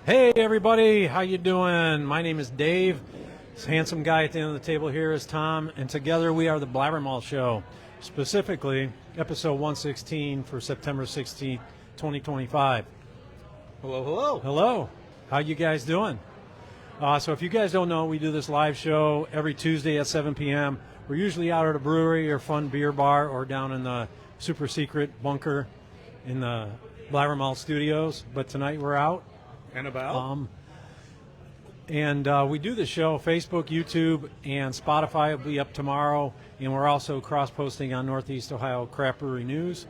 Hey everybody, how you doing? My name is Dave. This handsome guy at the end of the table here is Tom, and together we are the BlabberMalt Show, specifically episode 116 for September 16th, 2025. Hello, hello. Hello, how you guys doing? So if you guys don't know, we do this live show every Tuesday at 7 p.m. We're usually out at a brewery or fun beer bar or down in the super secret bunker in the BlabberMalt studios, but tonight we're out. And about? We do the show Facebook, YouTube, and Spotify will be up tomorrow. And we're also cross-posting on Northeast Ohio Craft Brewery News,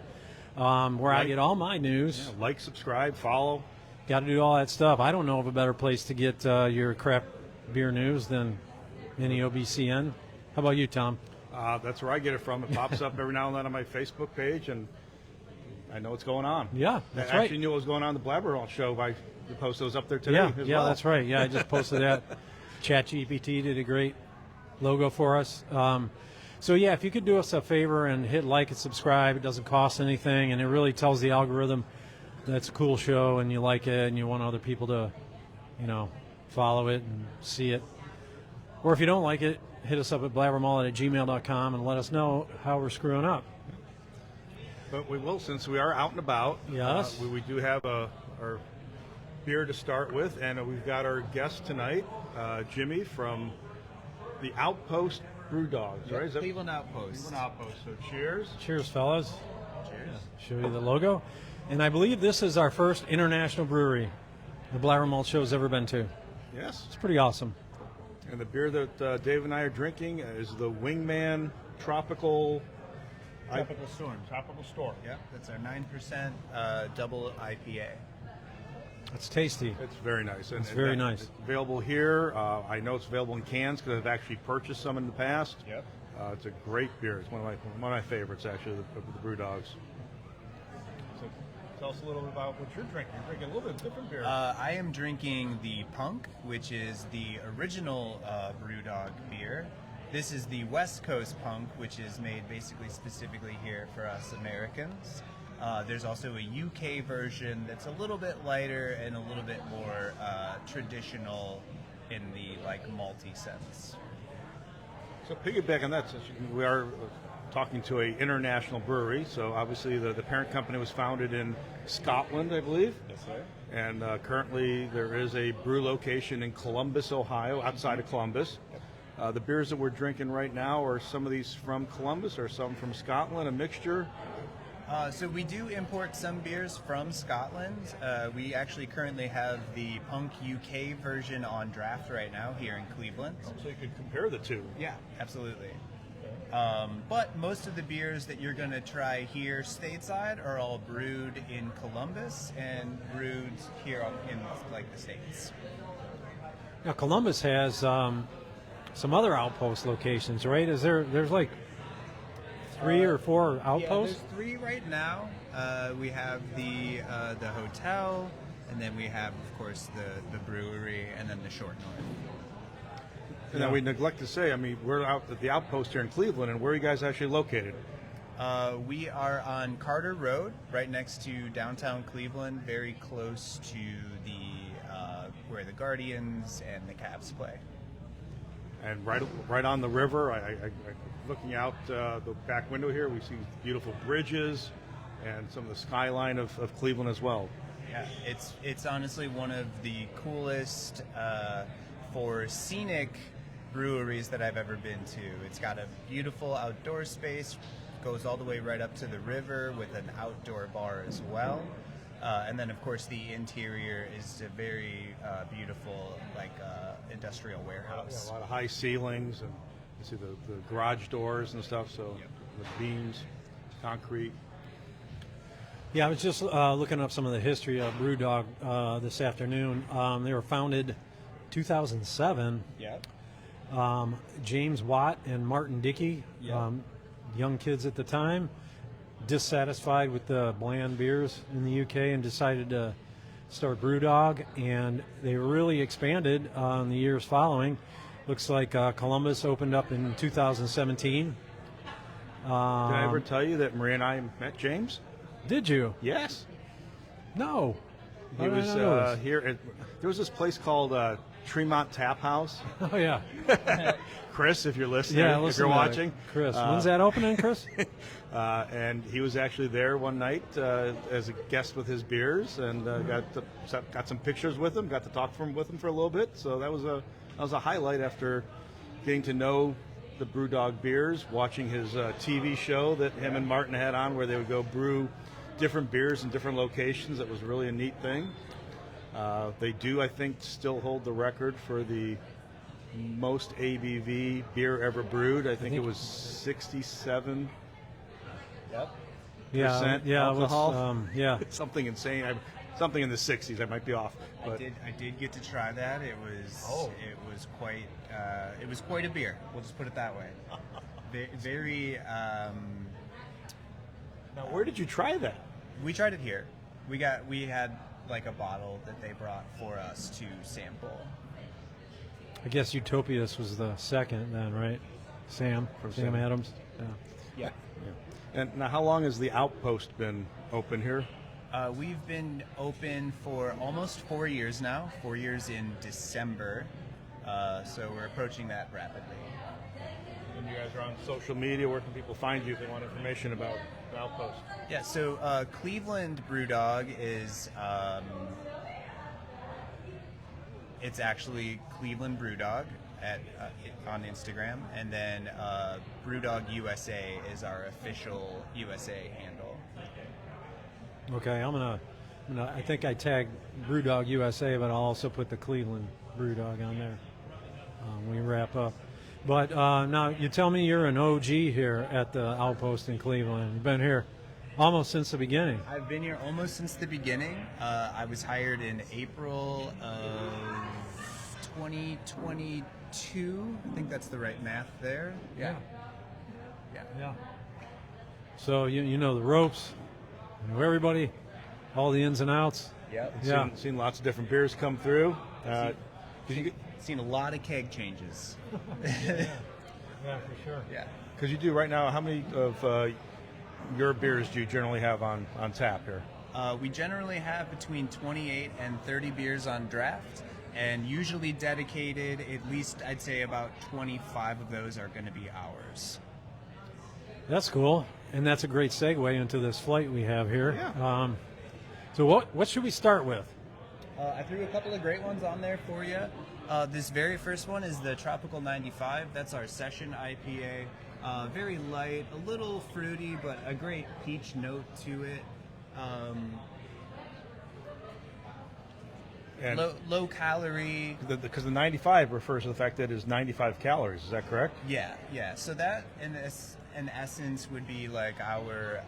where I get all my news. Yeah, like, subscribe, follow. Got to do all that stuff. I don't know of a better place to get your craft beer news than any OBCN. How about you, Tom? That's where I get it from. It pops up every now and then on my Facebook page, and I know what's going on. Yeah, that's I right. actually knew what was going on in the BlabberMalt Show by the post those up there today as yeah, well. that's right. Yeah, I just posted that. ChatGPT did a great logo for us. So, yeah, if you could do us a favor and hit like and subscribe, it doesn't cost anything, and it really tells the algorithm that's a cool show and you like it and you want other people to, follow it and see it. Or if you don't like it, hit us up at blabbermalt@gmail.com and let us know how we're screwing up. But we will, since we are out and about. Yes. We do have our beer to start with, and we've got our guest tonight, Jimmy from the Outpost BrewDogs, right? Is that Cleveland Outpost. Cleveland Outpost. So cheers. Cheers, fellas. Cheers. Show you the logo. And I believe this is our first international brewery the BlabberMalt Show's ever been to. Yes. It's pretty awesome. And the beer that Dave and I are drinking is the Wingman Tropical Storm. Yep, that's our 9% double IPA. It's tasty. It's very nice. It's very nice. It's available here. I know it's available in cans because I've actually purchased some in the past. Yep. It's a great beer. It's one of my favorites, actually, the BrewDogs. So tell us a little bit about what you're drinking. You're drinking a little bit different beer. I am drinking the Punk, which is the original BrewDog beer. This is the West Coast Punk, which is made basically specifically here for us Americans. There's also a UK version that's a little bit lighter and a little bit more traditional in the malty sense. So piggyback on that, since we are talking to an international brewery, so obviously the parent company was founded in Scotland, I believe. Yes, sir. And currently there is a brew location in Columbus, Ohio, outside of Columbus. The beers that we're drinking right now, are some of these from Columbus or some from Scotland, a mixture? So we do import some beers from Scotland. We actually currently have the Punk UK version on draft right now here in Cleveland. So you could compare the two. Yeah, absolutely. But most of the beers that you're going to try here stateside are all brewed in Columbus and brewed here in the States. Now, Columbus has some other outpost locations, right? There's like 3 or 4 outposts? Yeah, there's 3 right now. We have the hotel, and then we have, of course, the brewery, and then the Short North. And then we neglect to say, we're out at the Outpost here in Cleveland, and where are you guys actually located? We are on Carter Road, right next to downtown Cleveland, very close to the where the Guardians and the Cavs play. And right on the river, I looking out the back window here, we see beautiful bridges and some of the skyline of Cleveland as well. Yeah, it's honestly one of the coolest for scenic breweries that I've ever been to. It's got a beautiful outdoor space, goes all the way right up to the river with an outdoor bar as well. And then, of course, the interior is a very beautiful, industrial warehouse. Yeah, a lot of high ceilings, and you see the garage doors and stuff, so Yep. the beams, concrete. Yeah, I was just looking up some of the history of BrewDog this afternoon. They were founded 2007. Yeah. James Watt and Martin Dickey, Yeah. young kids at the time, dissatisfied with the bland beers in the UK and decided to start BrewDog, and they really expanded in the years following. Looks like Columbus opened up in 2017. Did I ever tell you that Maria and I met James? Did you? Yes. No. He was here. There was this place called Tremont Tap House. Oh yeah. Chris, if you're listening, Yeah, if you're watching, Chris. When's that opening, Chris? and he was actually there one night as a guest with his beers, and got some pictures with him. Got to talk with him for a little bit. So that was a highlight after getting to know the BrewDog beers, watching his TV show that him and Martin had on, where they would go brew different beers in different locations. That was really a neat thing. They do, I think, still hold the record for the most ABV beer ever brewed. I think it was 67. Yep. Yeah, alcohol. yeah. Something insane. Something in the 60s. I might be off. But I did get to try that. It was quite a beer. We'll just put it that way. Very. Now, where did you try that? We tried it here. We had like a bottle that they brought for us to sample. I guess Utopias was the second then, right? Sam Adams. Yeah. And now, how long has the Outpost been open here? We've been open for almost 4 years now. 4 years in December. So we're approaching that rapidly. And you guys are on social media. Where can people find you if they want information about the Outpost? Yeah, so Cleveland BrewDog is, it's actually Cleveland BrewDog on Instagram, and then BrewDog USA is our official USA handle. Okay, I think I tagged BrewDog USA, but I'll also put the Cleveland BrewDog on there when we wrap up. But now you tell me you're an OG here at the Outpost in Cleveland. You've been here almost since the beginning. I've been here almost since the beginning. I was hired in April of 2022. I think that's the right math there. Yeah. So you know the ropes, you know everybody, all the ins and outs. Yep. Yeah. Seen lots of different beers come through. Seen a lot of keg changes. Yeah, for sure. Yeah. Because you do right now, how many of your beers do you generally have on tap here? We generally have between 28 and 30 beers on draft, and usually dedicated, at least I'd say about 25 of those are going to be ours. That's cool, and that's a great segue into this flight we have here. Yeah. So what should we start with? I threw a couple of great ones on there for you. This very first one is the Tropical 95. That's our session IPA. Very light, a little fruity, but a great peach note to it. Low calorie. Because the 95 refers to the fact that it is 95 calories. Is that correct? Yeah. So that, in essence, would be like our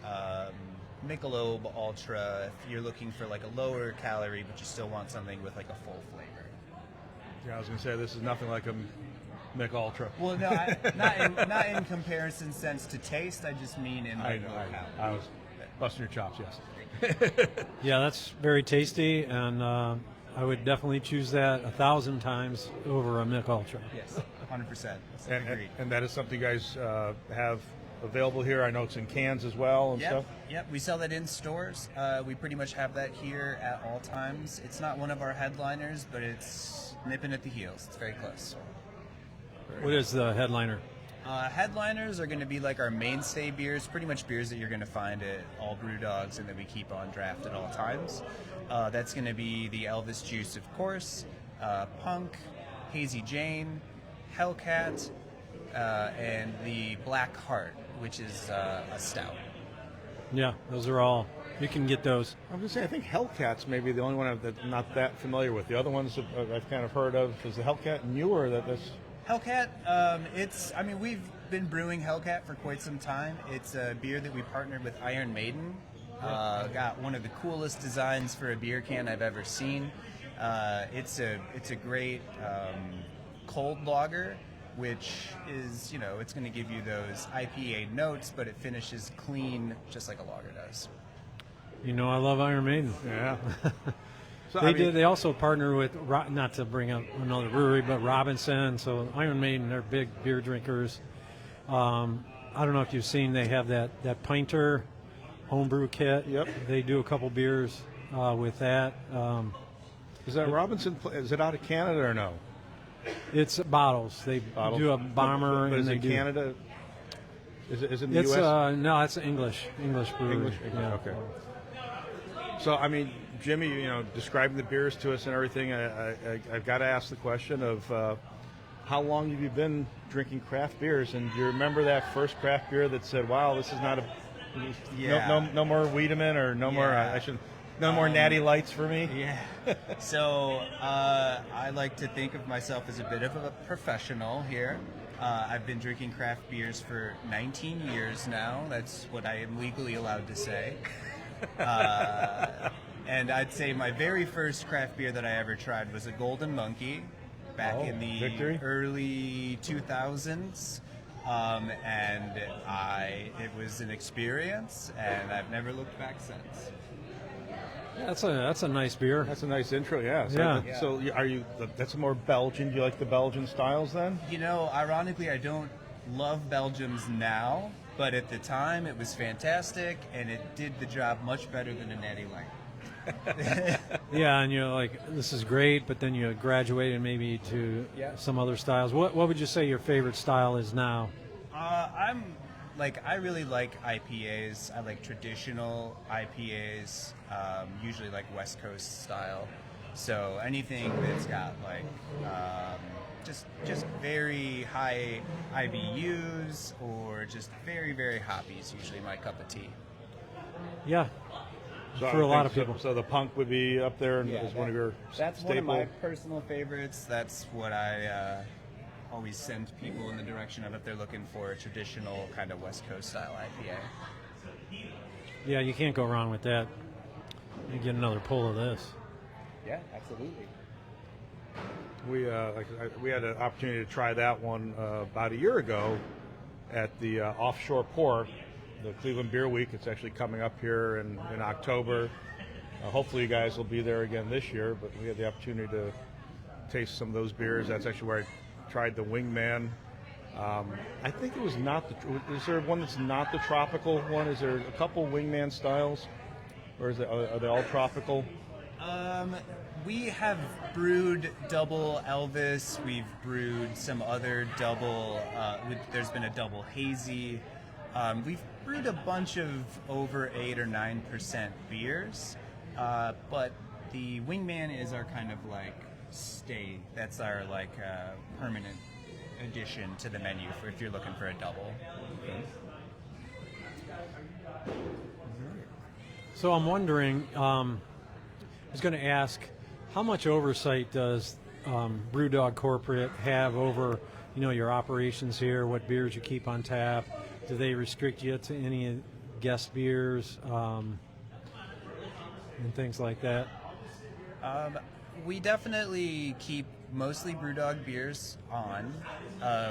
Michelob Ultra. If you're looking for like a lower calorie, but you still want something with like a full flavor. Yeah, I was going to say this is nothing like a Mick Ultra. Well, no, not in comparison sense to taste. I just mean in like low calorie. I was busting your chops. Yes. Yeah, that's very tasty, and I would definitely choose that 1,000 times over a Mick Ultra. Yes, 100%. Agreed. And that is something you guys have available here. I know it's in cans as well and stuff. Yep, we sell that in stores. We pretty much have that here at all times. It's not one of our headliners, but it's nipping at the heels. It's very close. What is the headliner? Headliners are going to be like our mainstay beers, pretty much beers that you're going to find at all BrewDogs and that we keep on draft at all times. That's going to be the Elvis Juice, of course, Punk, Hazy Jane, Hellcat, and the Black Heart, which is a stout. Yeah, those are all. You can get those. I'm going to say, I think Hellcat's maybe the only one I'm not that familiar with. The other ones I've kind of heard of. Is the Hellcat newer? That's Hellcat, we've been brewing Hellcat for quite some time. It's a beer that we partnered with Iron Maiden. Got one of the coolest designs for a beer can I've ever seen. It's a great cold lager, which is, it's going to give you those IPA notes, but it finishes clean just like a lager does. I love Iron Maiden. Yeah. So, They also partner with, not to bring up another brewery, but Robinson. So Iron Maiden, they're big beer drinkers. I don't know if you've seen, they have that Pinter homebrew kit. Yep. They do a couple beers with that. Is that Robinson? Is it out of Canada or no? It's bottles. They Bottles? do a bomber, But and is they it do. Canada? Is it in the It's U.S.? no, it's English brewery. English? Yeah. Okay. So, I mean, Jimmy, describing the beers to us and everything, I've got to ask the question of how long have you been drinking craft beers? And do you remember that first craft beer that said, wow, this is not no more Wiedemann or no more, no more Natty Lights for me? Yeah. So I like to think of myself as a bit of a professional here. I've been drinking craft beers for 19 years now. That's what I am legally allowed to say. And I'd say my very first craft beer that I ever tried was a Golden Monkey back in the Victory? early 2000s. And it was an experience, and I've never looked back since. That's a nice beer. That's a nice intro, yeah. So, Yeah. So are you? That's more Belgian. Do you like the Belgian styles then? Ironically, I don't love Belgium's now, but at the time it was fantastic, and it did the job much better than a Natty Light. Yeah, and you're like, this is great, but then you graduated maybe to some other styles. What would you say your favorite style is now? I really like IPAs. I like traditional IPAs, usually like West Coast style. So anything that's got like just very high IBUs or just very, very hoppy is usually my cup of tea. Yeah, So for I a lot think of people. So the punk would be up there and is one of your That's staple. one of my personal favorites. That's what I always send people in the direction of if they're looking for a traditional kind of West Coast style IPA. Yeah, you can't go wrong with that. You get another pull of this. Yeah, absolutely. We had an opportunity to try that one about a year ago at the Offshore Pour, the Cleveland Beer Week. It's actually coming up here in October. Hopefully you guys will be there again this year, but we had the opportunity to taste some of those beers. That's actually where I tried the Wingman. I think it was not is there one that's not the tropical one? Is there a couple Wingman styles? Or are they all tropical? We have brewed double Elvis. We've brewed some other double. There's been a double hazy. We've brewed a bunch of over 8 or 9% beers, but the Wingman is our kind of like stay. That's our like permanent addition to the menu for if you're looking for a double. So I'm wondering, I was going to ask, how much oversight does BrewDog Corporate have over, your operations here? What beers you keep on tap? Do they restrict you to any guest beers and things like that? We definitely keep mostly BrewDog beers on,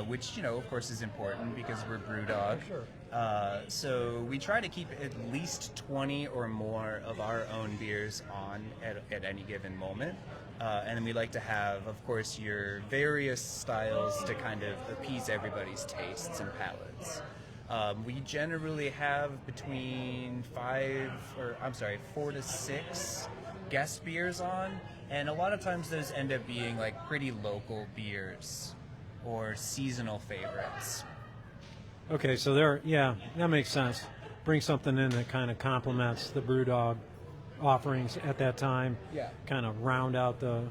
which of course is important because we're BrewDog. Sure. So we try to keep at least 20 or more of our own beers on at any given moment. And then we like to have, of course, your various styles to kind of appease everybody's tastes and palates. We generally have between 4 to 6 guest beers on, and a lot of times those end up being like pretty local beers or seasonal favorites. Okay, so that makes sense. Bring something in that kind of complements the BrewDog offerings at that time. Yeah. Kind of round out the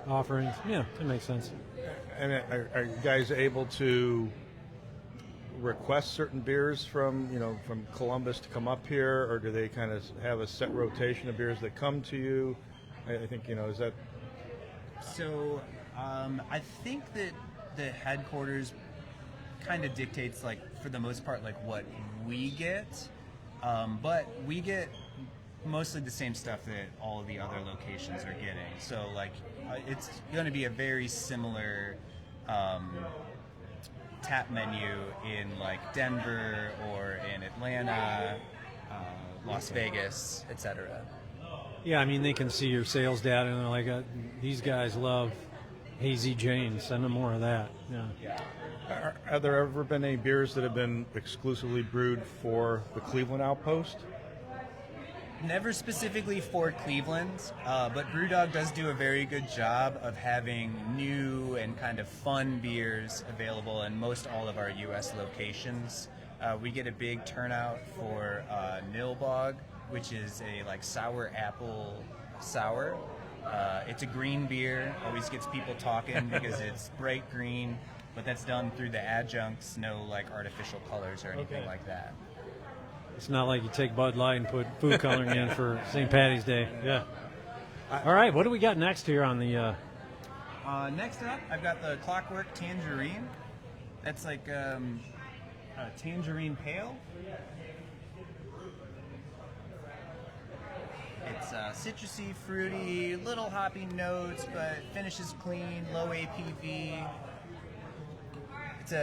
offerings. Yeah, that makes sense. And are you guys able to request certain beers from Columbus to come up here, or do they kind of have a set rotation of beers that come to you? I think is that. So I think that the headquarters kind of dictates, like, for the most part, like what we get, but we get mostly the same stuff that all of the other locations are getting. So like it's going to be a very similar tap menu in like Denver or in Atlanta, Las Vegas, etc. Yeah, I mean, they can see your sales data and they're like, these guys love Hazy Jane. Send them more of that. Yeah. Have there ever been any beers that have been exclusively brewed for the Cleveland Outpost? Never specifically for Cleveland, but BrewDog does do a very good job of having new and kind of fun beers available in most all of our U.S. locations. We get a big turnout for Nilbog, which is a like sour apple sour. It's a green beer, always gets people talking because it's bright green, but that's done through the adjuncts, no like artificial colors or anything like that. It's not like you take Bud Light and put food coloring in for St. Patty's Day. Yeah. All right, what do we got next here on the... Next up, I've got the Clockwork Tangerine. That's like a tangerine pale. It's citrusy, fruity, little hoppy notes, but finishes clean, low APV. It's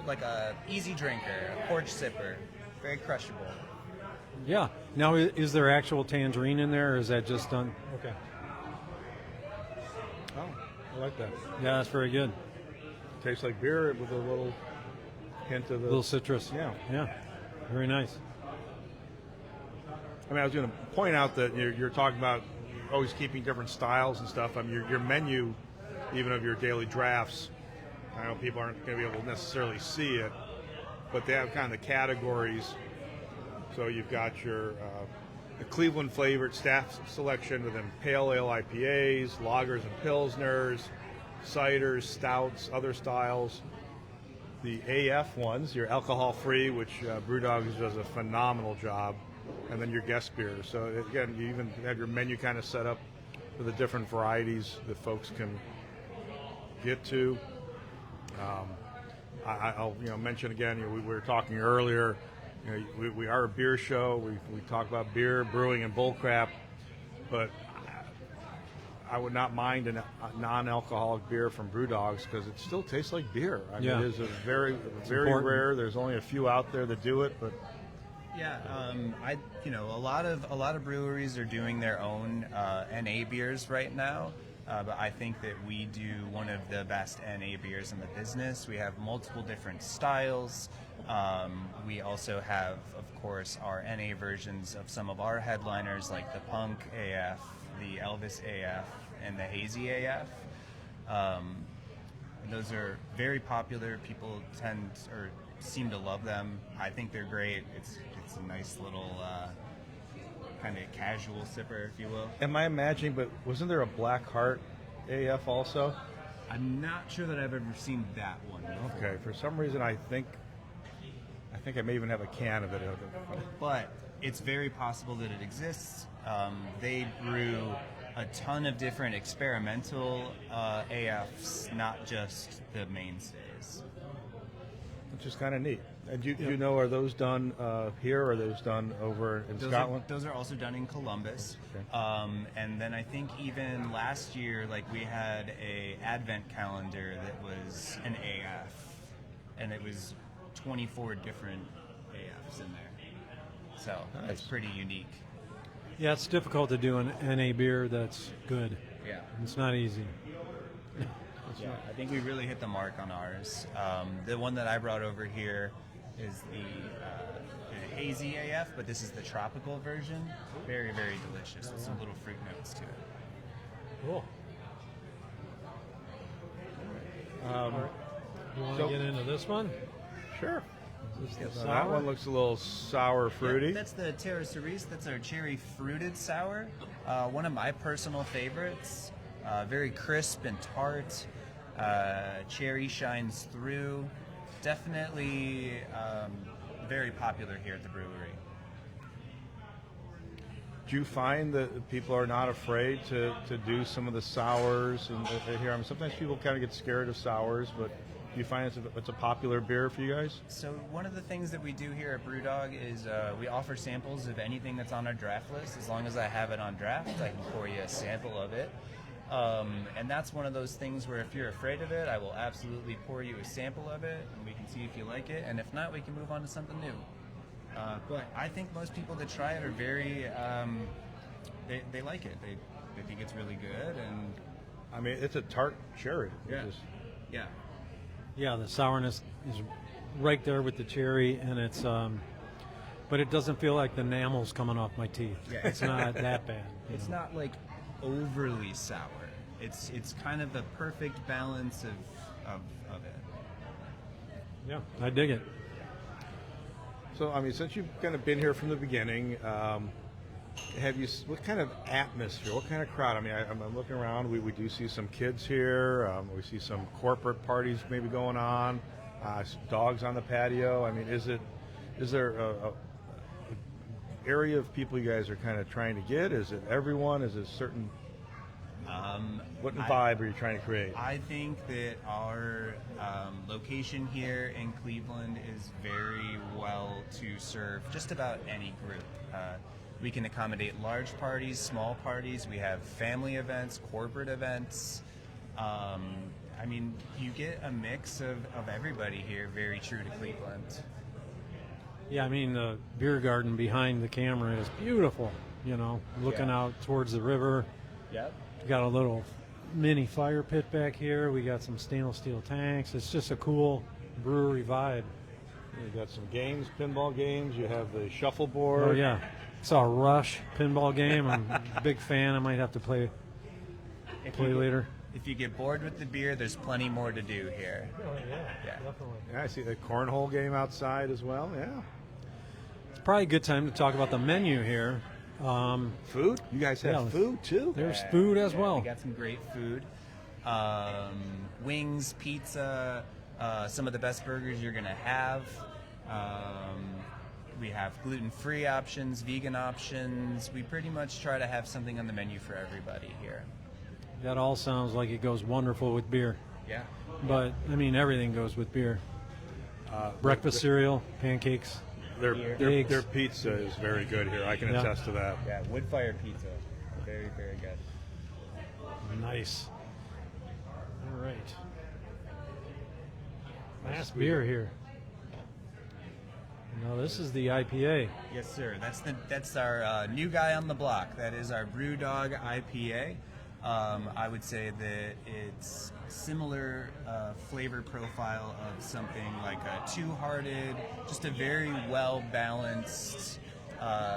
like a easy drinker, a porch sipper, very crushable. Yeah. Now, is there actual tangerine in there, or is that just done? Okay. Oh, I like that. Yeah, that's very good. Tastes like beer with a little hint of the... little citrus. Yeah. Yeah. Very nice. I mean, I was going to point out that you're talking about always keeping different styles and stuff. I mean, your menu, even of your daily drafts, I know people aren't going to be able to necessarily see it, but they have kind of the categories. So you've got your the Cleveland flavored staff selection, and then pale ale IPAs, lagers and pilsners, ciders, stouts, other styles. The AF ones, your alcohol-free, which BrewDog does a phenomenal job, and then your guest beers. So again, you even have your menu kind of set up for the different varieties that folks can get to. I'll mention again. We were talking earlier. We are a beer show. We talk about beer, brewing, and bullcrap, but I would not mind a non-alcoholic beer from BrewDogs because it still tastes like beer. I mean, it is a very rare. There's only a few out there that do it, but yeah, a lot of breweries are doing their own NA beers right now. But I think that we do one of the best NA beers in the business. We have multiple different styles. We also have, of course, our NA versions of some of our headliners like the Punk AF, the Elvis AF, and the Hazy AF. Those are very popular. People seem to love them. I think they're great. It's a nice little kind of casual sipper, if you will. Am I imagining, but wasn't there a Black Heart AF also? I'm not sure that I've ever seen that one before. Okay, for some reason I think I may even have a can of it. But it's very possible that it exists. They brew a ton of different experimental AFs, not just the mainstays. Which is kind of neat. And do you know, are those done here, or are those done over in Scotland? Those are also done in Columbus. Okay. And then I think even last year, like we had a advent calendar that was an AF, and it was 24 different AFs in there. So that's pretty unique. Yeah, it's difficult to do an NA beer that's good. Yeah. It's not easy. Yeah, I think we really hit the mark on ours. The one that I brought over here is the Hazy AF, but this is the tropical version. Very, very delicious with some little fruit notes to it. Cool. You want to get into this one? Sure. Is this the So that sour? one looks a little sour, fruity. Yeah, that's the Terra Cerise. That's our cherry fruited sour. One of my personal favorites. Very crisp and tart. Cherry shines through. Definitely very popular here at the brewery. Do you find that people are not afraid to do some of the sours and here? I mean, sometimes people kind of get scared of sours, but do you find it's a popular beer for you guys? So one of the things that we do here at BrewDog is we offer samples of anything that's on our draft list. As long as I have it on draft, I can pour you a sample of it. And that's one of those things where if you're afraid of it, I will absolutely pour you a sample of it, and we can see if you like it. And if not, we can move on to something new. But I think most people that try it are very, they like it. They think it's really good. And I mean, it's a tart cherry. yeah, yeah. Yeah, the sourness is right there with the cherry, and it's. But but it doesn't feel like the enamel's coming off my teeth. Yeah. It's not that bad. It's not like overly sour. It's kind of the perfect balance of it. Yeah, I dig it. So, I mean, since you've kind of been here from the beginning, what kind of atmosphere, what kind of crowd? I mean, I'm looking around. We do see some kids here. We see some corporate parties maybe going on. Dogs on the patio. I mean, is there a area of people you guys are kind of trying to get? Is it everyone? Is it certain? What vibe are you trying to create? I think that our location here in Cleveland is very well to serve just about any group. We can accommodate large parties, small parties. We have family events, corporate events. I mean, you get a mix of everybody here, very true to Cleveland. Yeah, I mean, the beer garden behind the camera is beautiful, you know, looking out towards the river. Yep. We got a little mini fire pit back here. We got some stainless steel tanks. It's just a cool brewery vibe. You got some games, pinball games. You have the shuffleboard. Oh, yeah. Saw a Rush pinball game. I'm a big fan. I might have to play later. If you get bored with the beer, there's plenty more to do here. Oh, yeah, definitely. Yeah, I see the cornhole game outside as well. Yeah. It's probably a good time to talk about the menu here. Food? You guys have food too? There's food as well. We got some great food. Wings, pizza, some of the best burgers you're going to have. We have gluten-free options, vegan options. We pretty much try to have something on the menu for everybody here. That all sounds like it goes wonderful with beer. Yeah. But, I mean, everything goes with beer. Breakfast cereal, pancakes. Their pizza is very good here. I can attest to that. Yeah, wood-fired pizza. Very, very good. Nice. All right. Last beer here. Now this is the IPA. Yes, sir. That's our new guy on the block. That is our BrewDog IPA. I would say that it's similar flavor profile of something like a Two Hearted, just a very well balanced,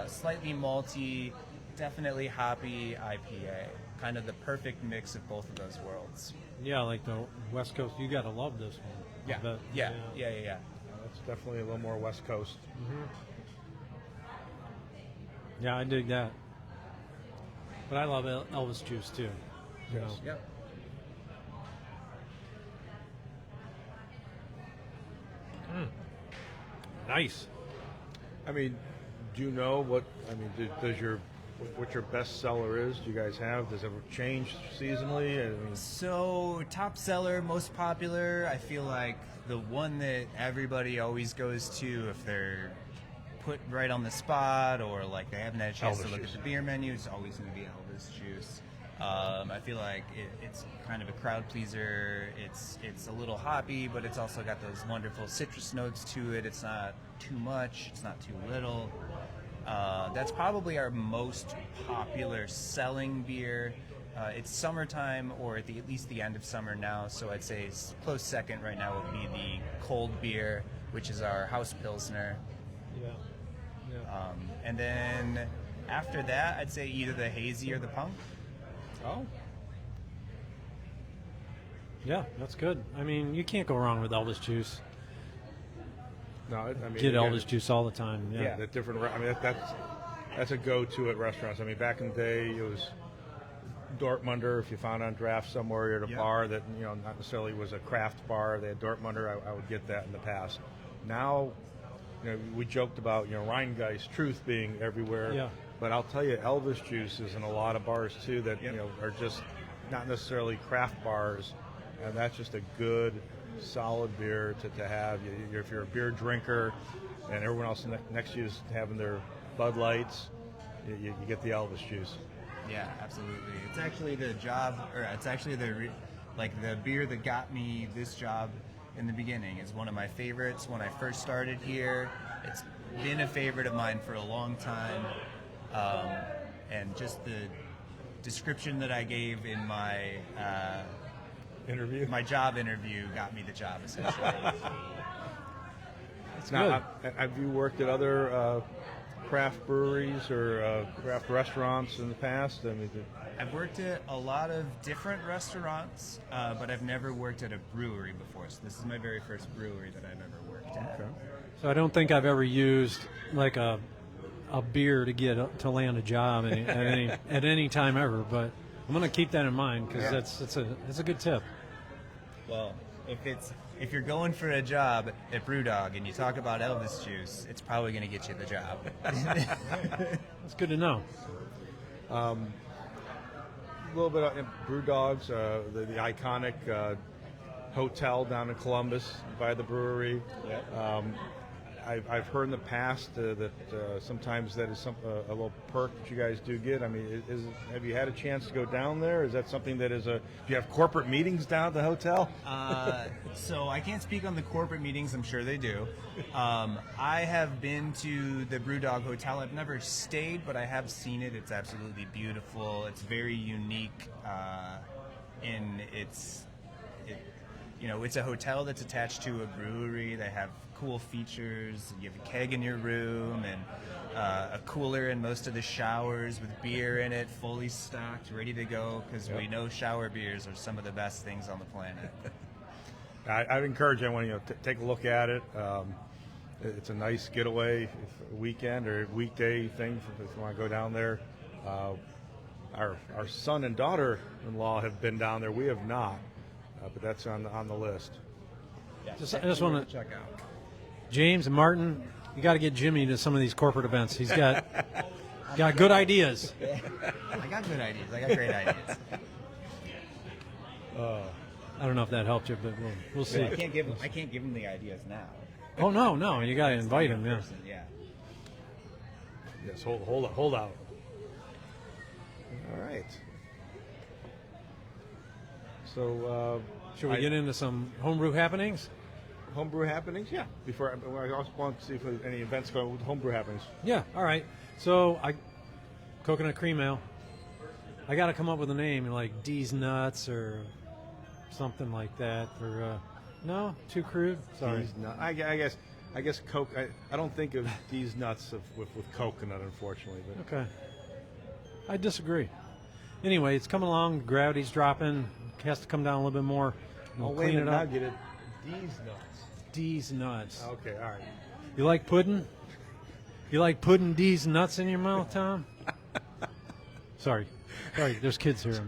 slightly malty, definitely hoppy IPA. Kind of the perfect mix of both of those worlds. Yeah, like the West Coast. You gotta love this one. Yeah. I bet. Yeah. That's definitely a little more West Coast. Yeah, I dig that. But I love Elvis juice too. You know. Yep. Nice. I mean, do you know what your best seller is? Do you guys have? Does it change seasonally? I mean, So, top seller, most popular, I feel like the one that everybody always goes to if they're put right on the spot or like they haven't had a chance to look at the beer menu, it's always going to be Elvis juice. I feel like it's kind of a crowd pleaser. It's a little hoppy, but it's also got those wonderful citrus notes to it. It's not too much. It's not too little. That's probably our most popular selling beer. It's summertime, or at least the end of summer now, so I'd say close second right now would be the cold beer, which is our house pilsner. Yeah. And then after that, I'd say either the hazy or the punk. Oh. Yeah, that's good. I mean, you can't go wrong with Elvis juice. no, I mean, Get Elvis juice all the time. Yeah. The different. I mean, that's a go-to at restaurants. I mean, back in the day, it was Dortmunder. If you found on draft somewhere at a bar that not necessarily was a craft bar, they had Dortmunder. I would get that in the past. Now, we joked about Rheingeist, Truth being everywhere. Yeah. But I'll tell you, Elvis juice is in a lot of bars too that are just not necessarily craft bars, and that's just a good, solid beer to have. If you're a beer drinker, and everyone else next to you is having their Bud Lights, you get the Elvis juice. Yeah, absolutely. It's actually the beer that got me this job in the beginning. It's one of my favorites when I first started here. It's been a favorite of mine for a long time. And just the description that I gave in my Interview? my job interview got me the job, essentially. It's Now, good. have you worked at other craft breweries or craft restaurants in the past? I mean, I've worked at a lot of different restaurants, but I've never worked at a brewery before. So this is my very first brewery that I've ever worked at. okay. So I don't think I've ever used like a beer to land a job at any time ever. But I'm going to keep that in mind because that's a good tip. Well, if you're going for a job at BrewDog and you talk about Elvis juice, it's probably going to get you the job. That's good to know. A little bit of BrewDogs, the iconic hotel down in Columbus by the brewery. Yep. I've heard in the past that sometimes that is a little perk that you guys do get. I mean, have you had a chance to go down there? Is that something that do you have corporate meetings down at the hotel? So I can't speak on the corporate meetings. I'm sure they do. I have been to the BrewDog Hotel. I've never stayed, but I have seen it. It's absolutely beautiful. It's very unique in its. It's a hotel that's attached to a brewery. They have cool features. You have a keg in your room and a cooler in most of the showers with beer in it, fully stocked, ready to go, because we know shower beers are some of the best things on the planet. I'd encourage anyone to take a look at it. It's a nice getaway weekend or weekday thing if you want to go down there. Our son and daughter-in-law have been down there. We have not. But that's on the list. Yeah, I just want to check out. James and Martin, you got to get Jimmy to some of these corporate events. He's got good ideas. I got good ideas. I got great ideas. I don't know if that helped you, but we'll see. I can't give him the ideas now. Oh no, you got to invite him. Yeah. Yeah. Yes, hold out. All right. So, should we get into some homebrew happenings? Homebrew happenings? Yeah. I also want to see if there's any events going with homebrew happenings. Yeah. All right. So coconut cream ale. I got to come up with a name like D's Nuts or something like that. For no, too crude. Sorry. D's Nuts. I guess Coke. I don't think of D's Nuts with coconut, unfortunately. But. Okay. I disagree. Anyway, it's coming along. Gravity's dropping. Has to come down a little bit more. We'll wait clean a it minute. up. Now get it. D's Nuts. D's Nuts. Okay. All right. You like pudding? You like pudding D's Nuts in your mouth, Tom? Sorry. There's kids here.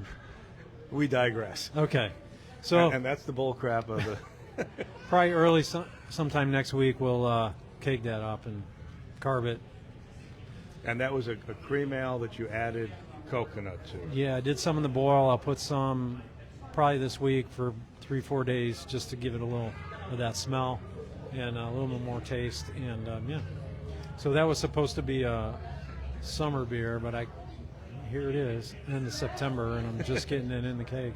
We digress. Okay. So And that's the bull crap of the. probably early sometime next week we'll keg that up and carb it. And that was a cream ale that you added coconut to. Yeah, I did some in the boil. I'll put some probably this week for 3-4 days just to give it a little of that smell and a little bit more taste. And yeah, so that was supposed to be a summer beer, but here it is, end of September, and I'm just getting it in the keg.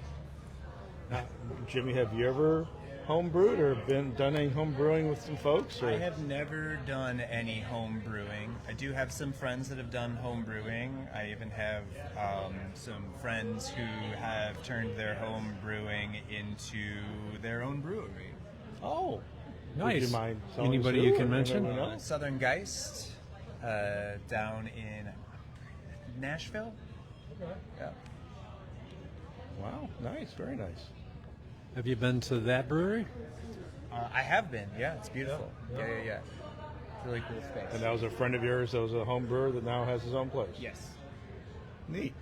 Jimmy, have you ever home brewed or done any home brewing with some folks? Or? I have never done any home brewing. I do have some friends that have done home brewing. I even have some friends who have turned their home brewing into their own brewery. Oh, Nice. Would you mind telling us Anybody who, you can or mention? anyone else? Southern Geist down in Nashville. Yeah. Wow, nice, very nice. Have you been to that brewery? I have been. Yeah, it's beautiful. Yeah. It's really cool space. And that was a friend of yours that was a home brewer that now has his own place. Yes. Neat.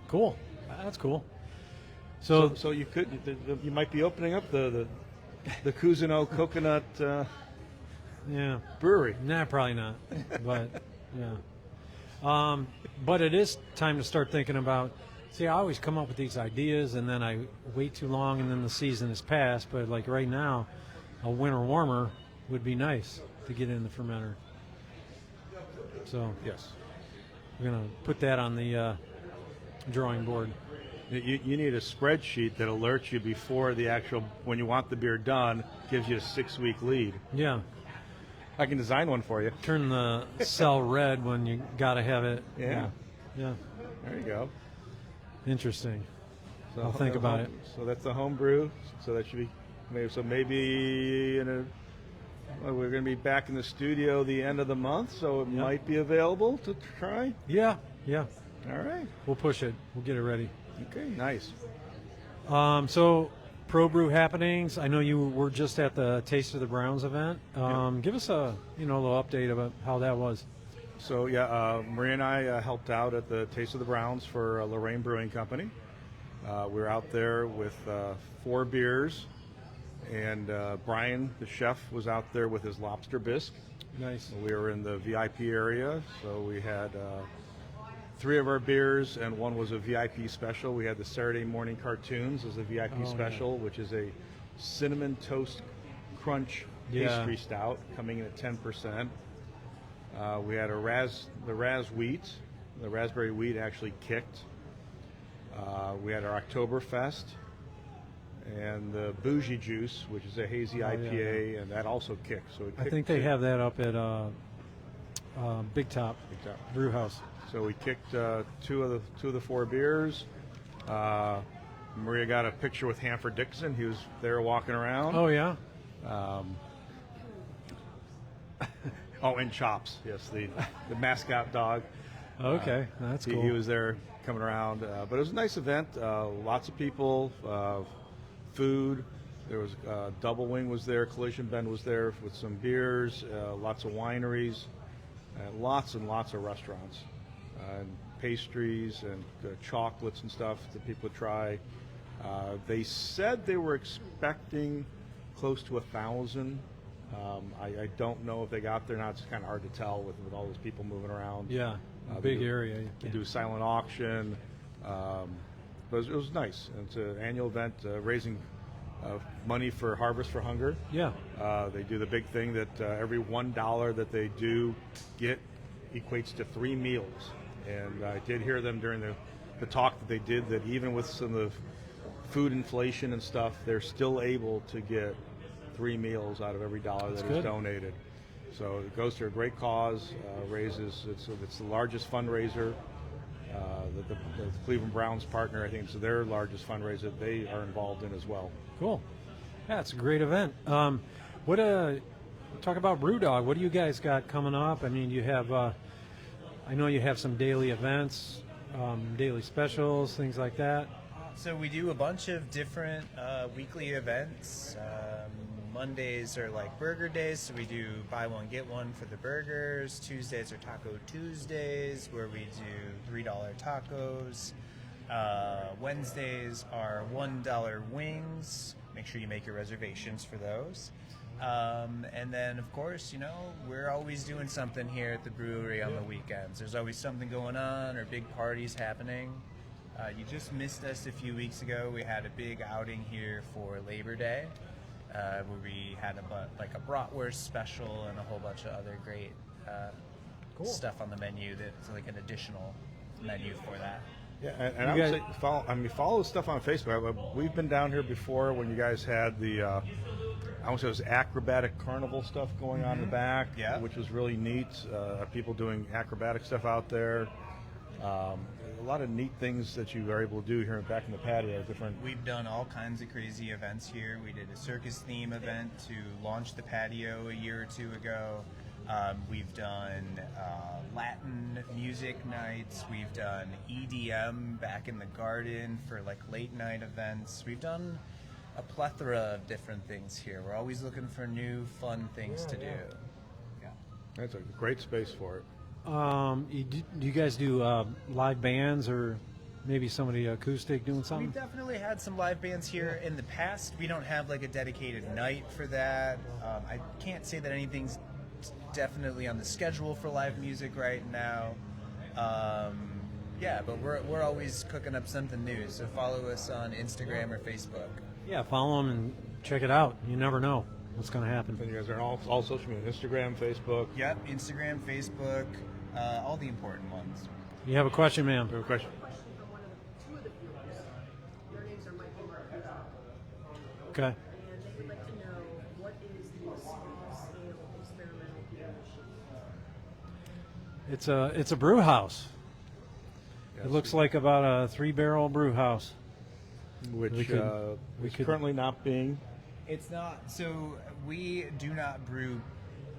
Cool. That's cool. So So you you might be opening up the Cousineau Coconut yeah. Brewery. Nah, probably not. But yeah. But it is time to start thinking about. See, I always come up with these ideas, and then I wait too long, and then the season is past. But like right now, a winter warmer would be nice to get in the fermenter. So Yes. we're gonna put that on the drawing board. You need a spreadsheet that alerts you before the actual, when you want the beer done, gives you a 6-week lead. Yeah. I can design one for you. Turn the cell red when you gotta have it. Yeah. Yeah. There you go. Interesting. So I'll think about it. So that's the home brew. So that should be maybe in Well, we're going to be back in the studio the end of the month, so it might be available to try. Yeah. All right. We'll push it. We'll get it ready. Okay, nice. So, Pro Brew happenings. I know you were just at the Taste of the Browns event. Give us a little update about how that was. So yeah, Maria and I helped out at the Taste of the Browns for Lorraine Brewing Company. We were out there with 4 beers, and Brian, the chef, was out there with his lobster bisque. Nice. We were in the VIP area, so we had 3 of our beers, and one was a VIP special. We had the Saturday Morning Cartoons as a VIP special, which is a cinnamon toast crunch pastry stout coming in at 10%. We had the raspberry wheat actually kicked. We had our Oktoberfest and the Bougie Juice, which is a hazy IPA, and that also kicked. So I think they have that up at Big Top Brew House. So we kicked 2 of the 4 beers. Maria got a picture with Hanford Dixon. He was there walking around. Oh yeah. And Chops, yes, the mascot dog. Okay, that's cool. He was there coming around, but it was a nice event. Lots of people, food. There was Double Wing was there, Collision Bend was there with some beers, lots of wineries, and lots of restaurants, and pastries and chocolates and stuff that people would try. They said they were expecting close to 1,000. I don't know if they got there. Now it's kind of hard to tell with all those people moving around. Yeah, big area. They do a silent auction, but it was nice. And it's an annual event raising money for Harvest for Hunger. Yeah. They do the big thing that every $1 that they do get equates to 3 meals. And I did hear them during the talk that they did that even with some of the food inflation and stuff, they're still able to get 3 meals out of every dollar that is donated. So it goes to a great cause, it's the largest fundraiser. The Cleveland Browns partner, I think it's their largest fundraiser they are involved in as well. Cool. Yeah, it's a great event. Talk about BrewDog. What do you guys got coming up? I mean, you have, I know you have some daily events, daily specials, things like that. So we do a bunch of different weekly events. Mondays are like burger days, so we do buy one get one for the burgers. Tuesdays are Taco Tuesdays, where we do $3 tacos. Wednesdays are $1 wings. Make sure you make your reservations for those. And then, of course, we're always doing something here at the brewery on the weekends. There's always something going on or big parties happening. You just missed us a few weeks ago. We had a big outing here for Labor Day, where we had a bratwurst special and a whole bunch of other great stuff on the menu. That's like an additional menu for that. Yeah, and I would say follow the stuff on Facebook. We've been down here before when you guys had the, I want to say it was acrobatic carnival stuff going on in the back, which was really neat. People doing acrobatic stuff out there. A lot of neat things that you are able to do here back in the patio. We've done all kinds of crazy events here. We did a circus theme event to launch the patio a year or 2 ago. We've done Latin music nights. We've done EDM back in the garden for like late night events. We've done a plethora of different things here. We're always looking for new fun things to do. Yeah. That's a great space for it. Do you guys do live bands or maybe somebody acoustic doing something? We've definitely had some live bands here in the past. We don't have like a dedicated night for that. I can't say that anything's definitely on the schedule for live music right now. But we're always cooking up something new. So follow us on Instagram or Facebook. Yeah, follow them and check it out. You never know what's going to happen. And you guys are on all social media, Instagram, Facebook. Yep, Instagram, Facebook, all the important ones. You have a question, ma'am? We have a question. Okay. And they would like to know what is the small-scale experimental beer machine? It's a brew house. Yes, It looks like about a 3-barrel brew house. Which we is could- currently not being It's not. So we do not brew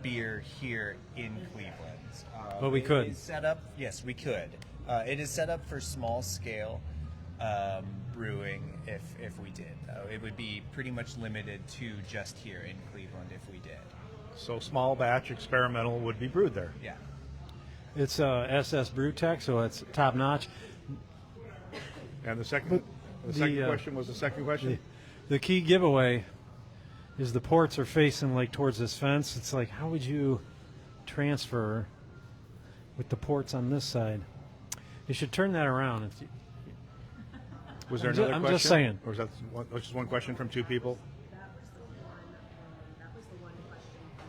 beer here in Cleveland. But we it could. is set up. Yes, we could. It is set up for small scale brewing. If we did, it would be pretty much limited to just here in Cleveland if we did. So small batch experimental would be brewed there. Yeah. It's SS Brew Tech, so it's top notch. And the second question was the second question. The key giveaway is the ports are facing like towards this fence. It's like, how would you transfer with the ports on this side? You should turn that around. If you, Was there I'm another I'm question? just saying. Or was that just one question from two people? That was the one question from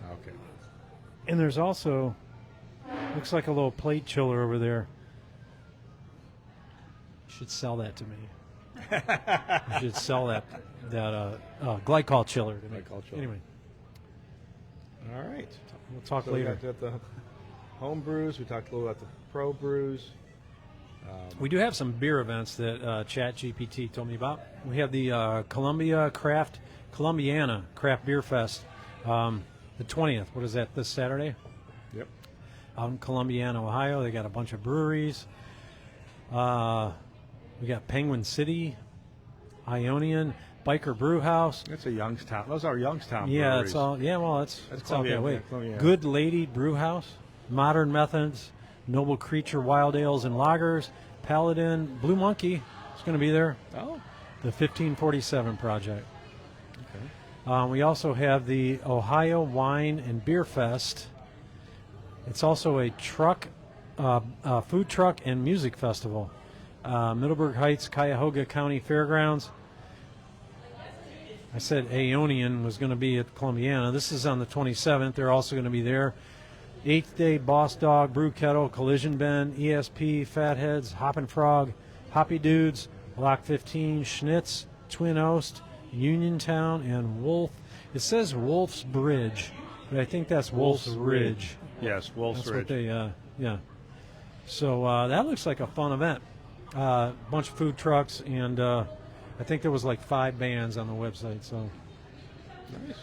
my Okay. And there's also, looks like a little plate chiller over there. You should sell that to me. You should sell that glycol chiller to me. Glycol chiller. Anyway, All right. we'll talk So later. we got the home brews. We talked a little about the pro brews. We do have some beer events that ChatGPT told me about. We have the Columbiana Craft Beer Fest, the 20th. What is that, this Saturday? Yep. Out in Columbiana, Ohio. They got a bunch of breweries. We got Penguin City, Ionian, Biker Brew House. That's a Youngstown. Those are Youngstown Yeah, breweries. it's all. Yeah, well, it's out that way. Columbia. Good Lady Brew House, Modern Methods, Noble Creature Wild Ales and Lagers, Paladin, Blue Monkey is going to be there. Oh. The 1547 Project. Okay. We also have the Ohio Wine and Beer Fest. It's also a food truck and music festival. Middleburg Heights, Cuyahoga County Fairgrounds. I said Aeonian was going to be at Columbiana. This is on the 27th. They're also going to be there. 8th Day, Boss Dog, Brew Kettle, Collision Bend, ESP, Fatheads, Hoppin' Frog, Hoppy Dudes, Lock 15, Schnitz, Twin Oast, Uniontown, and Wolf. It says Wolf's Bridge, but I think that's Wolf's Ridge. Yes, Wolf's That's Ridge. what they, yeah. So that looks like a fun event. Bunch of food trucks, and I think there was like 5 bands on the website. So Nice.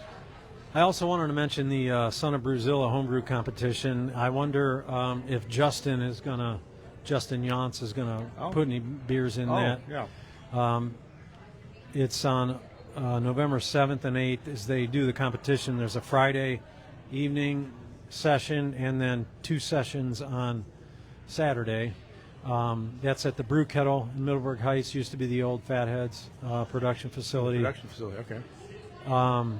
I also wanted to mention the Son of Brewzilla homebrew competition. I wonder if Justin Yance is gonna put any beers in that. Yeah. It's on November 7th and 8th as they do the competition. There's a Friday evening session and then 2 sessions on Saturday. That's at the Brew Kettle in Middleburg Heights. Used to be the old Fatheads production facility. Production facility. Okay.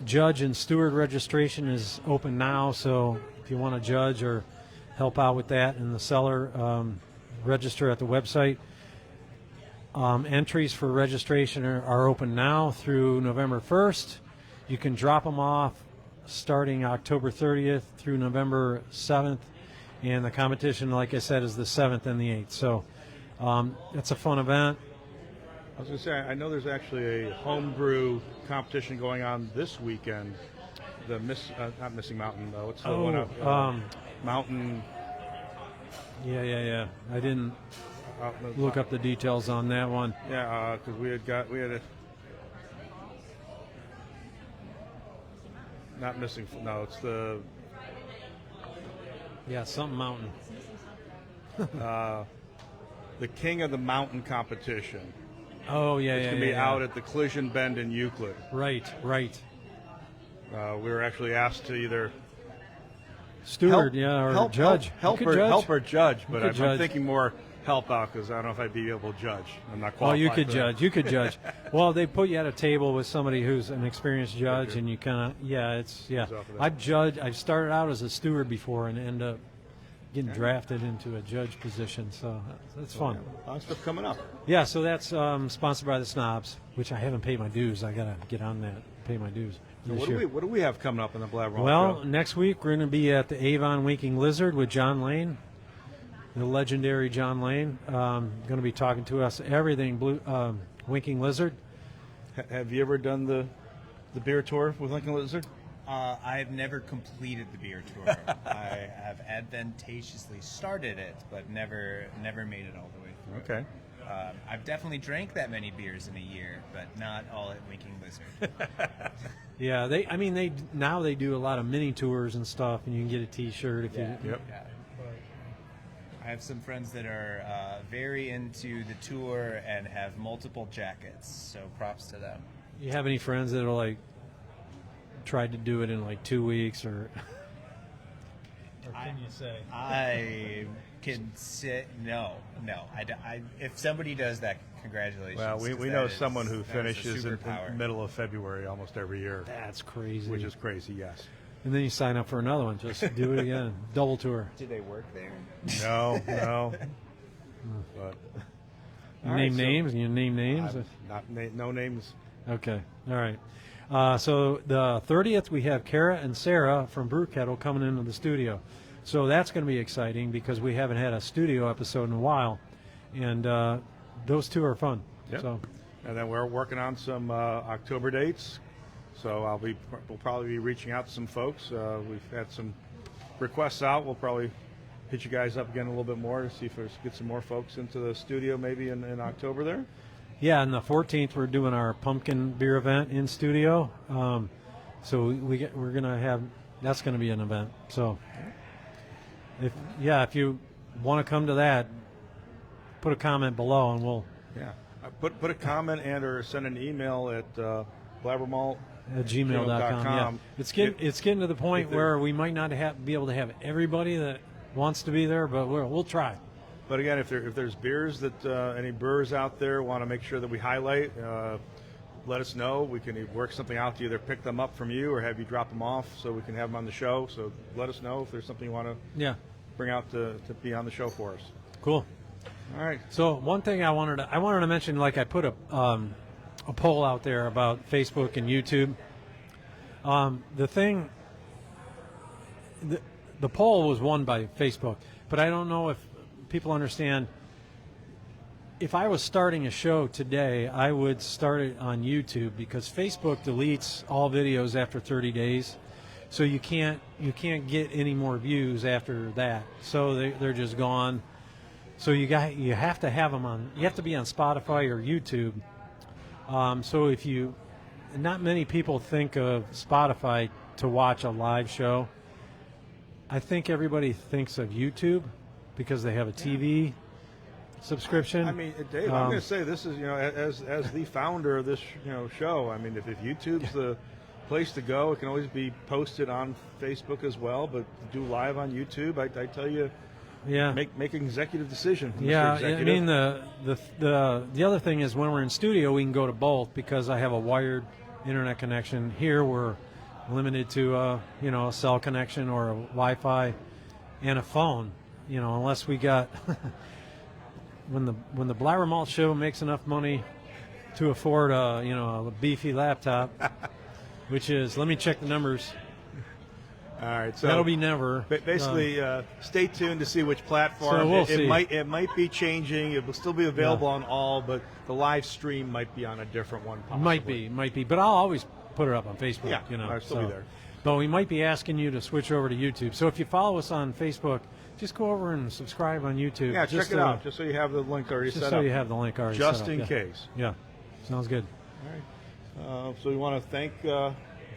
Judge and steward registration is open now, so if you want to judge or help out with that in the cellar, register at the website. Entries for registration are open now through November 1st. You can drop them off starting October 30th through November 7th, and the competition, like I said, is the 7th and the 8th. So it's a fun event. I was going to say, I know there's actually a homebrew competition going on this weekend. The not Missing Mountain, though. It's the one up Mountain. Yeah. I didn't look up the details on that one. Yeah, because we had a not Missing. No, it's the Something Mountain. the King of the Mountain competition. Oh, yeah, It's yeah. going to be yeah. out at the Collision Bend in Euclid. Right. We were actually asked to either Steward, or judge. help You could or judge, but could I'm judge. thinking more help out because I don't know if I'd be able to judge. I'm not Oh, qualified. you could for that. judge. You could judge. Well, they put you at a table with somebody who's an experienced judge, and you kind of, it's. Goes off of that. I've judged. I've started out as a steward before and end up getting drafted into a judge position, so that's fun. A lot of stuff coming up. Yeah, so that's sponsored by the Snobs, which I haven't paid my dues. I got to get on that, pay my dues So this year. what do we have coming up in the BlabberMalt Well, Show? next week we're going to be at the Avon Winking Lizard with John Lane, the legendary John Lane. Going to be talking to us everything Winking Lizard. Have you ever done the beer tour with Lincoln Lizard? I've never completed the beer tour. I have advantageously started it, but never made it all the way through. Okay. I've definitely drank that many beers in a year, but not all at Winking Lizard. Yeah, they now they do a lot of mini tours and stuff, and you can get a T-shirt if you. Yep. Yeah. I have some friends that are very into the tour and have multiple jackets, so props to them. You have any friends that are like tried to do it in like 2 weeks, or can you say? I can say no. If somebody does that, congratulations. Well, 'cause we that know is- someone who that is a finishes in the superpower. middle of February almost every year, That's crazy. which is crazy. Yes. And then you sign up for another one. Just do it again. Double tour. Do they work there? No. But You All name right, so- names. You name names. no names. Okay. All right. So the 30th, we have Kara and Sarah from Brew Kettle coming into the studio. So that's going to be exciting because we haven't had a studio episode in a while, and those two are fun. Yep. So And then we're working on some October dates. So we'll probably be reaching out to some folks. We've had some requests out. We'll probably hit you guys up again a little bit more to see if we get some more folks into the studio maybe in October there. yeah, on the 14th, we're doing our pumpkin beer event in studio. So we're gonna have that's gonna be an event. So if you want to come to that, put a comment below and we'll. Yeah. Put a comment and or send an email at BlabberMalt. At gmail.com. Yeah. gmail.com. It's getting to the point if there- where we might not be able to have everybody that wants to be there, but we'll try. But again, if there's beers that any brewers out there want to make sure that we highlight, let us know. We can work something out to either pick them up from you or have you drop them off so we can have them on the show. So let us know if there's something you want to Yeah. bring out to be on the show for us. Cool. All right. So one thing I wanted to mention, like I put a poll out there about Facebook and YouTube. The poll was won by Facebook, but I don't know if people understand. If I was starting a show today, I would start it on YouTube because Facebook deletes all videos after 30 days, so you can't get any more views after that. So they're just gone. So you have to have them on. You have to be on Spotify or YouTube. So not many people think of Spotify to watch a live show. I think everybody thinks of YouTube because they have a TV subscription. I mean, Dave, I'm going to say this is, as the founder of this, show. I mean, if YouTube's the place to go, it can always be posted on Facebook as well. But to do live on YouTube, I tell you, yeah, make an executive decision. Mr. Yeah, I Executive. mean the other thing is when we're in studio, we can go to both because I have a wired internet connection. Here we're limited to a cell connection or a Wi-Fi and a phone. Unless we got when the BlabberMalt Show makes enough money to afford a beefy laptop, which is, let me check the numbers. All right, so That'll be never. Basically, stay tuned to see which platform. So we'll see. It might be changing. It will still be available on all, but the live stream might be on a different one. Possibly. Might be, but I'll always put it up on Facebook. Yeah, I'll still be there. But we might be asking you to switch over to YouTube. So if you follow us on Facebook, just go over and subscribe on YouTube. Yeah, just check it out, just so you have the link already Just set so up. you have the link already Just set up. in case. Yeah, sounds good. All right. So we want to thank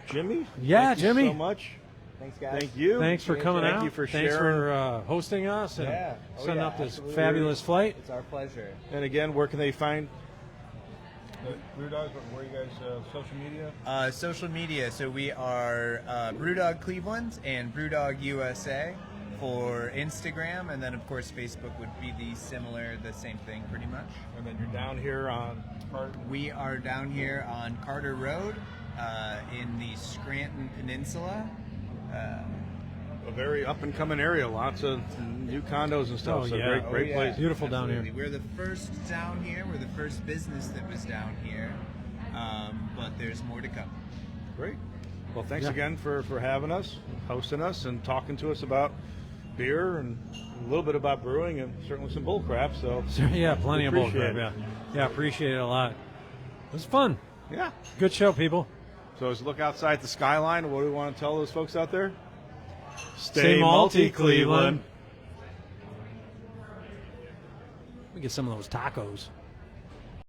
Jimmy. Yeah, Thank Jimmy. You so much. Thanks, guys. Thank you. Thanks for coming out. Thank you for Thanks sharing. for hosting us and Yeah. setting up this absolutely. fabulous flight. It's our pleasure. And again, where can they find BrewDog? Where are you guys? Social media? Social media. So we are BrewDog Cleveland and BrewDog USA for Instagram, and then of course Facebook would be the same thing pretty much. And then you're down here on. We are down here on Carter Road in the Scranton Peninsula. A very up and coming area. Lots of new condos and stuff. Oh, so yeah. great place. Beautiful down here. We're the first down here. We're the first business that was down here, but there's more to come. Great. Well, thanks Yeah. again for having us, hosting us, and talking to us about beer and a little bit about brewing and certainly some bull crap. So Yeah, plenty of bull appreciate crap. it. Yeah, appreciate it a lot. It was fun. yeah. Good show, people. So as you look outside the skyline, what do we want to tell those folks out there? Stay malty, Cleveland. We get some of those tacos.